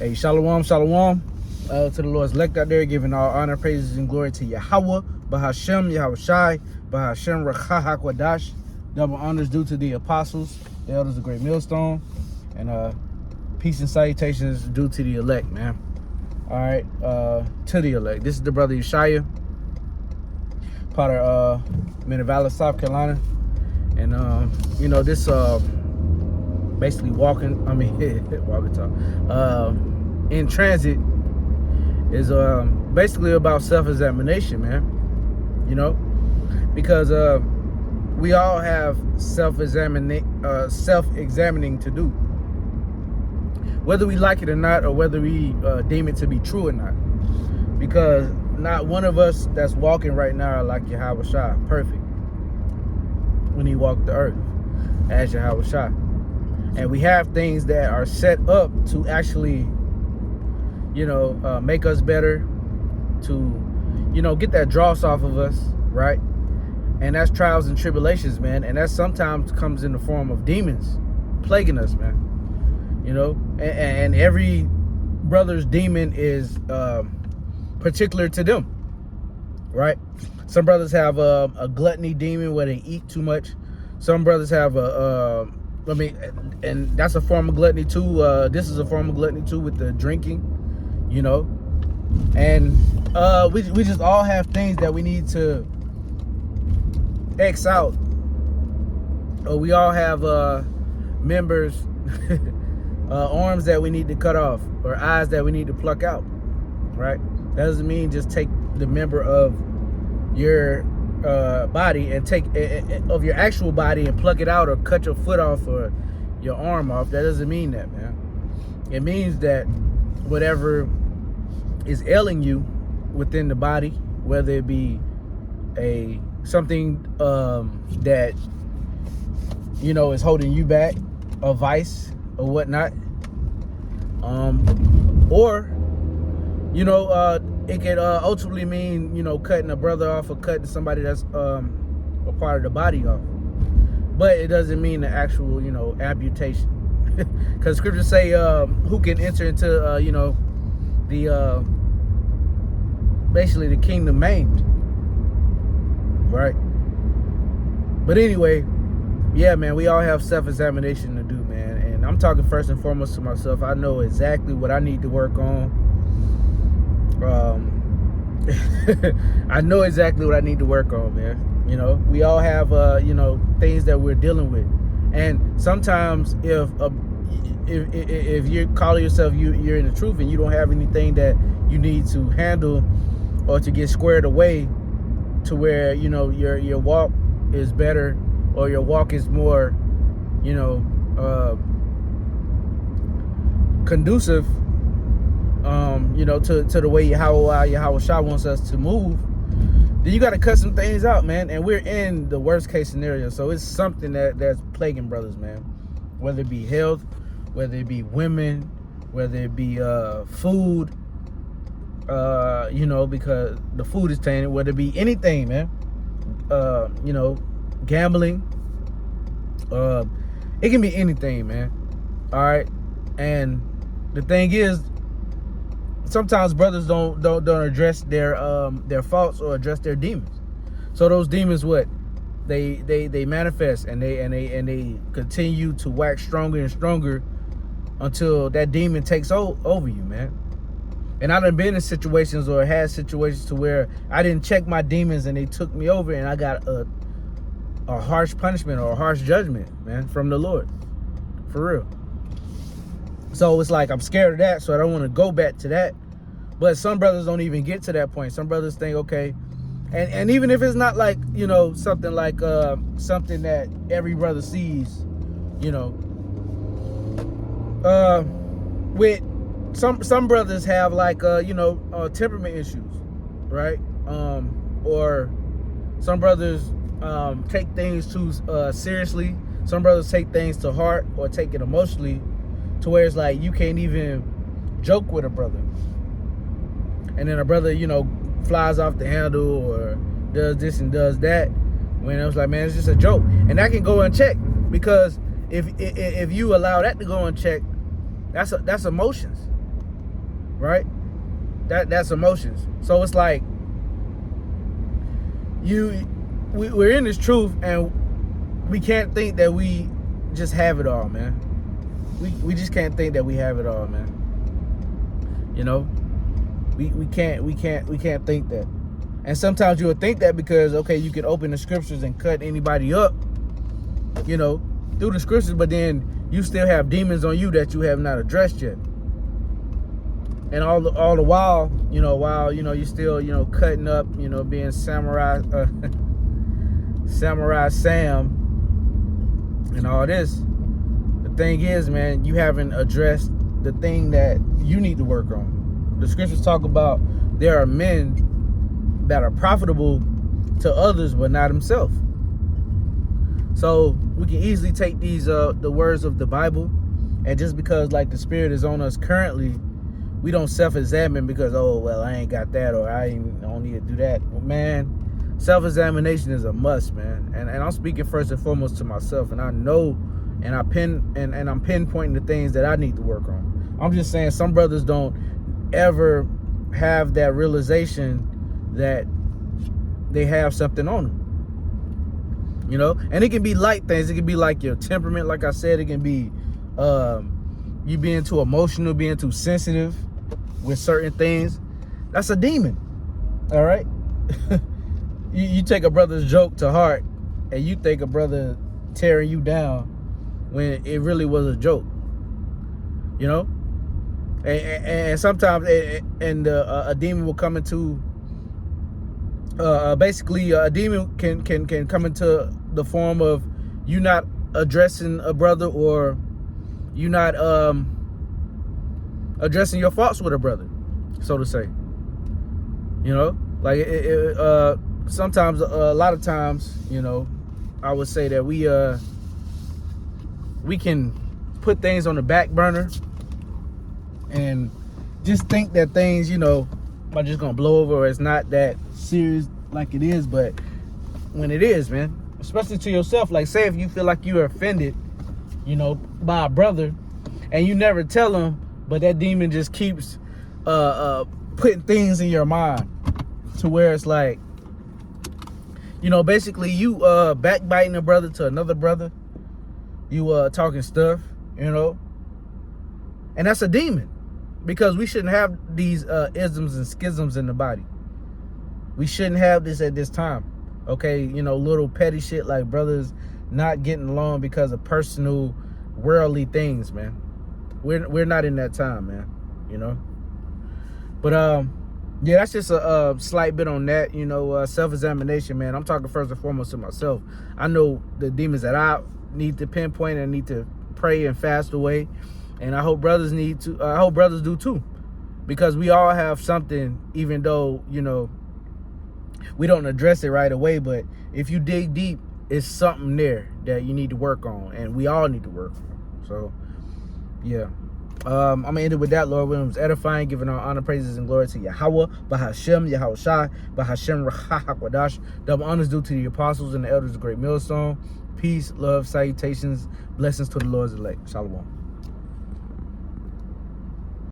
Hey, shalom, shalom to the Lord's elect out there, giving all honor, praises, and glory to Yahweh, Bahashem, Yahweh Shai, Bahashem, Rachah HaKodash. Double honors due to the apostles, the elders of Great Millstone, and peace and salutations due to the elect, man. All right, to the elect. This is the brother Yeshaya, part of Minnevala, South Carolina, and this basically walking talk. In transit is basically about self-examination, man. Because we all have self-examining to do, whether we like it or not, or whether we deem it to be true or not. Because not one of us that's walking right now are like Yahweh Shai, perfect, when he walked the earth as Yahweh Shai. And we have things that are set up to actually make us better, to get that dross off of us, right? And that's trials and tribulations, man. And that sometimes comes in the form of demons plaguing us, man. And every brother's demon is particular to them, right? Some brothers have a gluttony demon where they eat too much. Some brothers have and that's a form of gluttony too. This is a form of gluttony too, with the drinking, and we just all have things that we need to X out. Or we all have members, arms that we need to cut off, or eyes that we need to pluck out, right? That doesn't mean just take the member of your body and take of your actual body and pluck it out, or cut your foot off or your arm off. That doesn't mean that, man. It means that whatever is ailing you within the body, whether it be something that is holding you back, a vice or whatnot, or it could ultimately mean cutting a brother off, or cutting somebody that's a part of the body off. But it doesn't mean the actual amputation, because scriptures say who can enter into the basically the kingdom maimed, right? But anyway, yeah, man, we all have self-examination to do, man. And I'm talking first and foremost to myself. I know exactly what I need to work on. I know exactly what I need to work on, man. We all have things that we're dealing with, and sometimes if you're calling yourself you're in the truth, and you don't have anything that you need to handle or to get squared away, to where your walk is better, or your walk is more conducive to the way Yahweh Shai wants us to move, then you got to cut some things out, man. And we're in the worst case scenario, so it's something that's plaguing brothers, man. Whether it be health, whether it be women, whether it be food, because the food is tainted, whether it be anything, man. Gambling, it can be anything, man. All right. And the thing is, sometimes brothers don't address their faults or address their demons. So those demons, what they manifest, and they continue to wax stronger and stronger until that demon takes over you, man. And I done been in situations, or had situations, to where I didn't check my demons and they took me over, and I got a harsh punishment or a harsh judgment, man, from the Lord, for real. So it's like I'm scared of that, so I don't want to go back to that. But some brothers don't even get to that point. Some brothers think, okay, and even if it's not like something like something that every brother sees, with some brothers have like temperament issues, right? Or some brothers take things too seriously. Some brothers take things to heart, or take it emotionally, to where it's like you can't even joke with a brother. And then a brother, flies off the handle, or does this and does that, when it was like, man, it's just a joke. And that can go unchecked, because if you allow that to go unchecked, that's emotions. right? That's emotions. So it's like we're in this truth, and we can't think that we just have it all, man. We just can't think that we have it all, man. You know, we can't think that. And sometimes you would think that because, okay, you could open the scriptures and cut anybody up, you know, through the scriptures, but then you still have demons on you that you have not addressed yet. And all the while, while you're still, cutting up, being samurai Sam and all this. The thing is, man, you haven't addressed the thing that you need to work on. The scriptures talk about there are men that are profitable to others, but not himself. So we can easily take these the words of the Bible, and just because like the Spirit is on us currently, we don't self-examine because, oh, well, I ain't got that, or I don't need to do that. Well, man, self-examination is a must, man. And I'm speaking first and foremost to myself, and I know, and I'm pinpointing the things that I need to work on. I'm just saying some brothers don't ever have that realization that they have something on them. And it can be light things. It can be like your temperament, like I said. It can be you being too emotional, being too sensitive with certain things. That's a demon. All right. you take a brother's joke to heart, and you think a brother tearing you down when it really was a joke. And sometimes a demon will come into basically a demon can come into the form of you not addressing a brother, or you not addressing your faults with a brother, so to say. Like sometimes, a lot of times, I would say that we can put things on the back burner and just think that things, are just gonna blow over, or it's not that serious like it is. But when it is, man, especially to yourself, like say if you feel like you're offended, by a brother, and you never tell him, but that demon just keeps putting things in your mind to where it's like, basically you backbiting a brother to another brother, you talking stuff, and that's a demon. Because we shouldn't have these isms and schisms in the body. We shouldn't have this at this time. Okay, little petty shit like brothers not getting along because of personal worldly things, man. We're not in that time, man. But yeah, that's just a slight bit on that. Self-examination, man. I'm talking first and foremost to myself. I know the demons that I need to pinpoint and need to pray and fast away. And I hope brothers do too, because we all have something, even though, we don't address it right away. But if you dig deep, it's something there that you need to work on, and we all need to work on. So, yeah. I'm going to end it with that. Lord Williams edifying, giving all honor, praises, and glory to Yahweh, Bahashem, Yahweh Shai, Bahashem, Rahakwadash. Double honors due to the apostles and the elders of Great Millstone. Peace, love, salutations, blessings to the Lord's elect. Shalom.